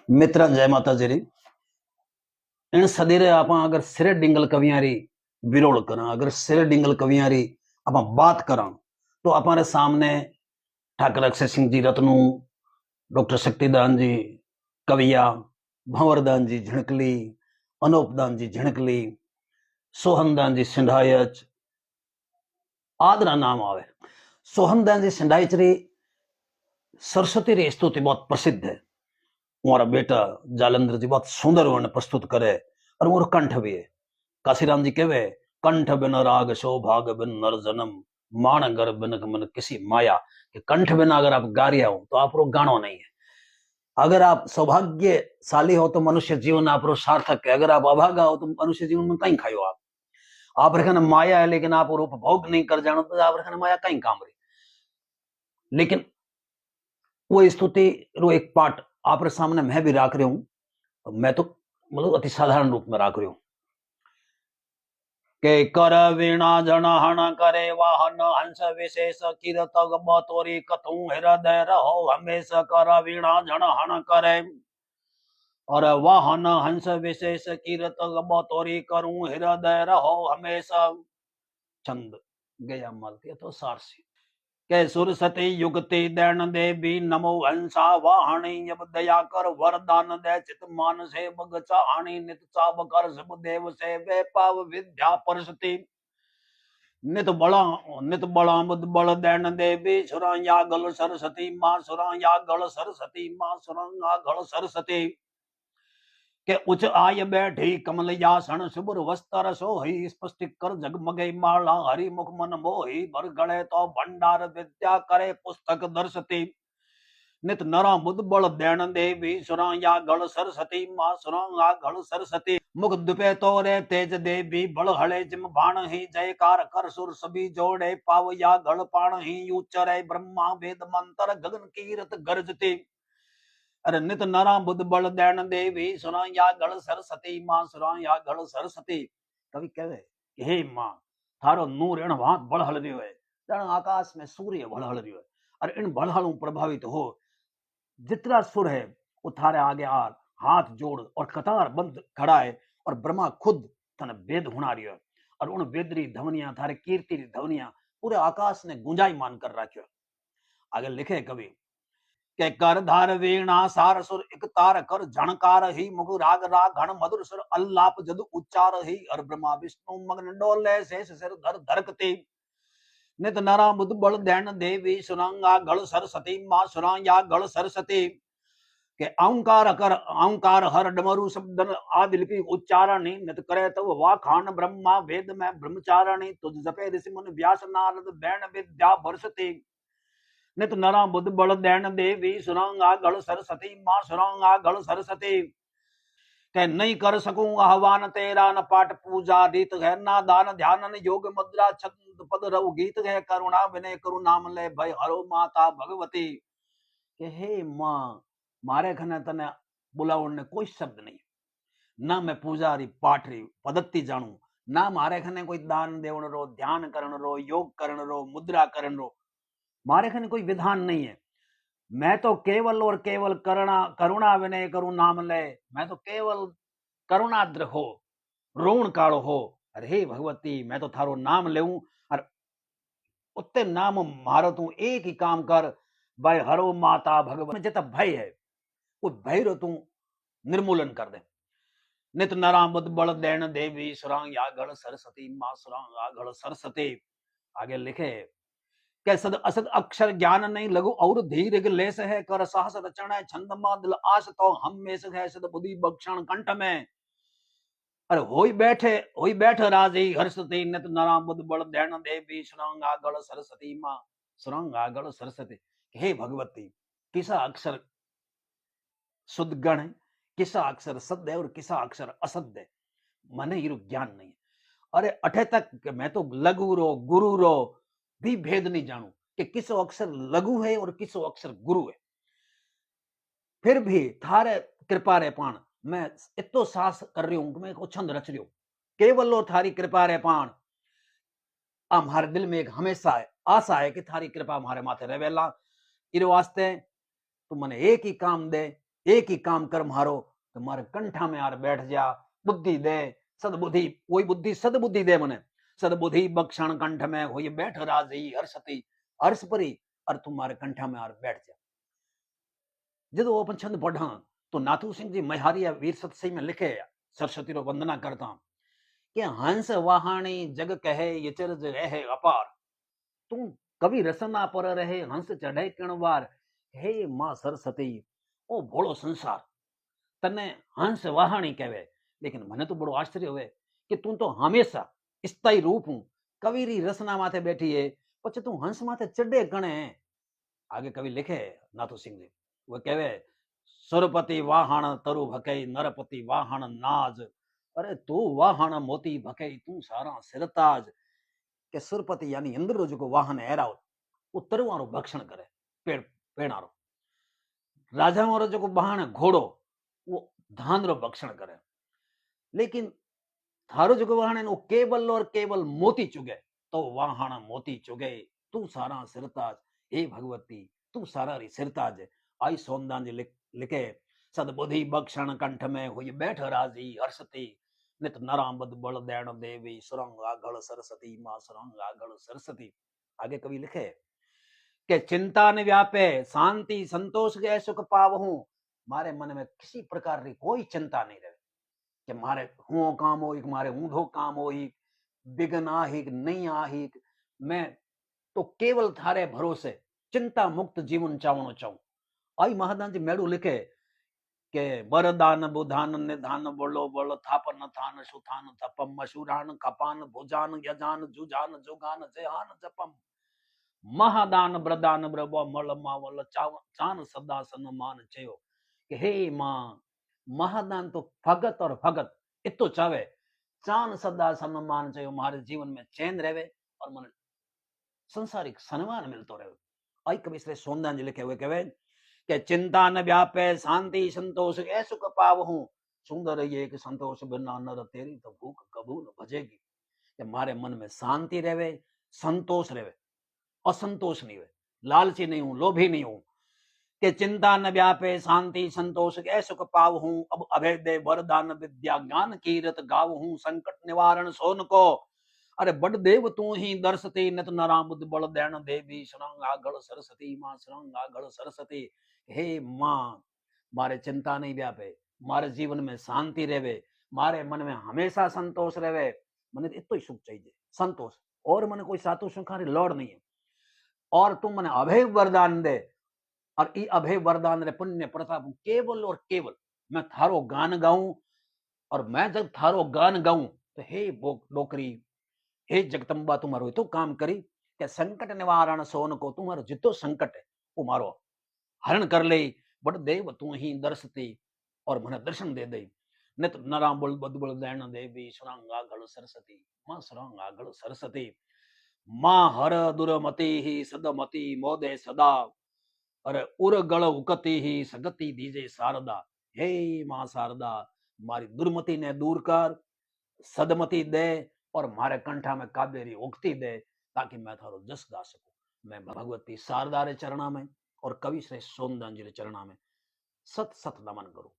मित्र जय माता जी री। इन सदीरे आप अगर सिरे डिंगल कवियां री विरोध करा, अगर सिरे डिंगल कवियां री आप बात करा तो हमारे सामने ठाकर अक्षय सिंह जी रत्नू, डॉक्टर शक्तिदान जी कविया, भंवरदान जी झिणकली, अनूपदान जी झिणकली, सोहनदान जी सिंधायच आदरा नाम आवे। सोहनदान जी सिंधायच री सरस्वती री स्तुति बहुत प्रसिद्ध है। हमारा बेटा जालंधर जी बहुत सुंदर वर्ण प्रस्तुत करे और मोर कंठ भी है। काशीराम जी कहवे, कंठ बिन राग सौभाग बिन नर जन्म, मान गर बिन मन किसी माया। कि कंठ बिना अगर आप गा रहे हो तो आप गाणो नहीं है। अगर आप सौभाग्यशाली हो तो मनुष्य जीवन आप सार्थक है। अगर आप अभागा हो तो मनुष्य जीवन में कहीं खायो आप रखने माया है, लेकिन आप उपभोग नहीं कर जानो तो आप रखने माया कहीं काम रही। लेकिन वो स्तुति रो एक पार्ट आप सामने मैं भी रख रही हूं। मैं तो मतलब अति साधारण रूप में रख रही हूं के कर वीणा जन हण करे वाहन हंस विशेष कीरत बतोरी कथू हृदय रहो हमेश। कर वीणा जन हण करे और वाहन हंस विशेष कीरत बतोरी करूं हृदय रहो हमेशा। छंद गया मलती तो सारसी के सुरसती युगति दैन देवी नमो हंसा वाहणी जब दया कर वरदान दे चित मान से बगचा हानि नित चाब कर सब देव से वे पाव विद्या परसती। नित बड़ा बुद्ध बल दैन देवी सुरा या गल सरस्वती माँ सुरा या गल सरस्वती माँ सुरा या गल सरस्वती। के उच्च आय बैठी कमल यासन शुभ्र वस्त्र सोही स्पष्ट कर जगमगे माला हरि मुख मन मोही भर गले तो भंडार विद्या करे पुस्तक दर्शती। नित नरा बुद्ध बल दैन देवी सुरा या गल सरस्वती माँ सुरा या गल सरस्वती। मुख दुपे तोरे तेज देवी बल हले जिम बाण ही जयकार कर सुर सभी जोड़े पाव या गल पाण ही उच्चरे ब्रह्मा वेद मंत्र गगन कीरत गरजती। अरे नित नरा बुद्ध बल दैन देवी सुना या गढ़ सरस्वती माँ सुना या गढ़ सरस्वती। कवि कहे हे माँ थारो नूर इन भात बढ़ रही है, जन आकाश में सूर्य बढ़ रही है और इन बढ़ालू प्रभावित हो। जितना सुर है वो थारे आगे आ हाथ जोड़ और कतार बंद खड़ा है और ब्रह्मा खुद तने वेद हुना रही है और उन वेद री ध्वनिया थारे कीर्ति री ध्वनिया पूरे आकाश ने गुंजायमान कर रखियो। आगे लिखे कवि के कर धार वीणा सार सुर एक तार कर झणकार ही मुग राग राग घण मधुर सुर अल्लाप जदु उच्चार ही और ब्रह्मा विष्णु मग्न डोले शेष सिर धर धरकती। नित नरा बुद्ध बल दैन देवी सुनांगा गढ़ सरस्वती माँ सुनाया गढ़ सरस्वती। के औंकार हर डमरु शब्द आदि लिपि उच्चारणी नित करे तब वाखान ब्रह्मा वेद में ब्रह्मचारणी तुझ जपे ऋषि मुनि व्यास नारद बैण विद्या बरसती। नित नरा बुद्ध बल दैन देवी सुरंगा गढ़ सरस्वती माँ सुरंगा गढ़ सरस्वती। कह नहीं कर सकूं आह्वान तेरा न पाठ पूजा रीत है ना दान ध्यान न योग मुद्रा छंद पद रव गीत है करुणा विनय करु नाम ले भय हरो माता भगवती। के हे माँ मारे खने तने बुलावण ने कोई शब्द नहीं, ना मैं पूजा री पाठ री पद्धति जानू, ना मारे खने कोई दान देवण रो ध्यान करण रो योग करण रो मुद्रा करण रो मारे खने कोई विधान नहीं है। मैं तो केवल और केवल करुणा विनय करूं नाम ले। मैं तो केवल करुणाद्र हो रोण कालो हो। अरे भगवती मैं तो थारो नाम लेऊं और उत्ते नाम मारो तू एक ही काम कर भाई हरो माता भगवत जितना भय है वो भय रो तू निर्मूलन कर दे। नित नरा बुद्ध बल दैन देवी सुरांग या गढ़ सरस्वती माँ सुरांग या गढ़ सरस्वती। आगे लिखे के सद असद अक्षर ज्ञान नहीं लघु और धीर लेस है कर साहस रचना है छंद दिल आस तो हम में है सद बुद्धि बक्षण कंठ में। अरे होई बैठे राजी हर्षती नित नरा बुद्ध बल दैन देवी सुरंगा गढ़ सरस्वती माँ सुरंगा गढ़ सरस्वती। हे भगवती किसा अक्षर शुद्ध गण है, किसा अक्षर सत्य है और किसा अक्षर असत्य है, मने ये ज्ञान नहीं है। अरे अठे तक मैं तो लघु रो गुरु रो भी भेद नहीं जानू कि किसो अक्षर लघु है और किसो अक्षर गुरु है। फिर भी थारे कृपा रे पाण मैं इतो साहस कर रही हूं कि मैं छंद रच रही हूं केवल लो थारी कृपा रे पाण। हमारे दिल में एक हमेशा है आशा है कि थारी कृपा हमारे माथे रहेला। इस वास्ते तू मने एक ही काम दे एक ही काम कर मारो, तुम्हारे कंठा में यार बैठ जा, बुद्धि दे, सदबुद्धि, वही बुद्धि सदबुद्धि दे मने, सदबुद्धि बख्शण कंठ में हो ये बैठ राजी हर्षति, हर्ष परी, और तुम्हारे कंठा में यार बैठ जा। जो अपन छंद पढ़ा तो नाथू सिंह जी मैहारिया वीर सतसई में लिखे, सरस्वती रो वंदना करता कि हंस वाहाणी जग कहे ये चरज रहे अपार, तू कवि रसना पर रहे हंस चढ़े किणवार, हे मां सरस्वती ओ भोळो संसार तने हंस वाहाणी कहे, लेकिन મને तो बड़ो आश्चर्य हुए कि तू तो हमेशा स्थायी रूप हूं, कविरी रसना माथे बैठी है, પછી तू हंस माथे चढ़े कणे। आगे कवि लिखे नाथू सिंह जी, वो कहे सुरपति वाहण तरु भकई नरपति वाहण नाज, अरे तू वाहण मोती भकई तू सारा सिरताज, के सुरपति यानी इंद्र जो वाहन एराव वो तरुवारो भक्षण करे, पेड़ पेड़ारो, राजा वारो जो वाहन घोड़ो वो धान रो भक्षण करे, लेकिन थारो जो वाहन है वो केवल और केवल मोती चुगे, तो वाहन मोती चुगे तू सारा सिरताज, हे भगवती तू सारा री सिरताज। आई सोमदान जी लिखे सदबुद्धि बक्षण कंठ में हुई बैठ राजी हर्षती, नित नरामद बल दैन देवी सुरंग आगल सरस्वती मां सुरंग आगल सरस्वती। आगे कवि लिखे कि चिंता न व्यापे शांति संतोष गए सुख पावहूं, मारे मन में किसी प्रकार की कोई चिंता नहीं रहे कि मारे हुओ काम हो, मारे ऊंधो काम हो, बिगन आही नहीं आही, मैं तो केवल थारे भरोसे चिंता मुक्त जीवन चावनो चाहूं। आई महादान जी मेड़ू लिखे के वरदान बुधान निधान बोलो बोलो थापन थान सुथान थपम मशूरान खपान भुजान यजान जुजान जुगान जहान जपम, महादान ब्रदान ब्रबो मल मावल चान सदा सन्मान चयो, कि हे मां महादान तो भगत और भगत इतो चावे, चान सदा सम्मान चयो, मारे जीवन में चैन रहे और मन संसारिक सम्मान मिलतो रहे। आई कवि श्री सोमदान जी लिखे हुए कहे कि चिंता न व्यापे शांति संतोष ए सुख पावहूं, सुंदर ये कि संतोष बिना नर तेरी तो भूख कबू न भजेगी, कि मारे मन में शांति रहे, संतोष रहे, असंतोष नहीं हुए, लालची नहीं हूं, लोभी नहीं हूं, कि चिंता न व्यापे शांति संतोष ए सुख पाव हूं, अब अभय दे वरदान विद्या ज्ञान कीरत गाव हूं, संकट निवारण सोन को, अरे बड़ देव तू ही दर्शती नित नरा बुद्ध बल दैन देवी सुरंग आगल सरस्वती मां सुरंग आगल सरस्वती। हे मां मारे चिंता नहीं व्यापे, मारे जीवन में शांति रहे, मारे मन में हमेशा संतोष रहे, मने इतो ही सुख चाहिए, संतोष, और मने कोई सातु सुखारी लोड़ नहीं है, और तुम मने अभय वरदान दे, और ई अभय वरदान रे पुण्य प्रताप केवल और केवल मैं थारो गान गाऊं, और मैं जब थारो गान गाऊं तो हे डोकरी, हे जगदम्बा तुम्हारो तो काम करी कि संकट निवारण सोन को, तुम्हारो जितो संकट है वो मारो हरण कर ले, बड़ देव तू ही दर्शती और मने दर्शन दे दे, नित नरा बुल बदबुल दैन देवी सुरंग आगल सरस्वती मां सुरंग आगल सरस्वती, मां हर दुरमति ही सदमति मोदे सदा, अरे उरगल उकती ही सगति दीजे शारदा, हे मां शारदा मारी दुर्मति ने दूर कर, सदमति दे, और मारे कंठा में काबेरी उगती दे, ताकि मैं थारो जस गा सकूं। मैं भगवती शारदा रे चरणा में और कवि श्रेष्ठ सोमदान जी रे चरणा में सत सत नमन करूं।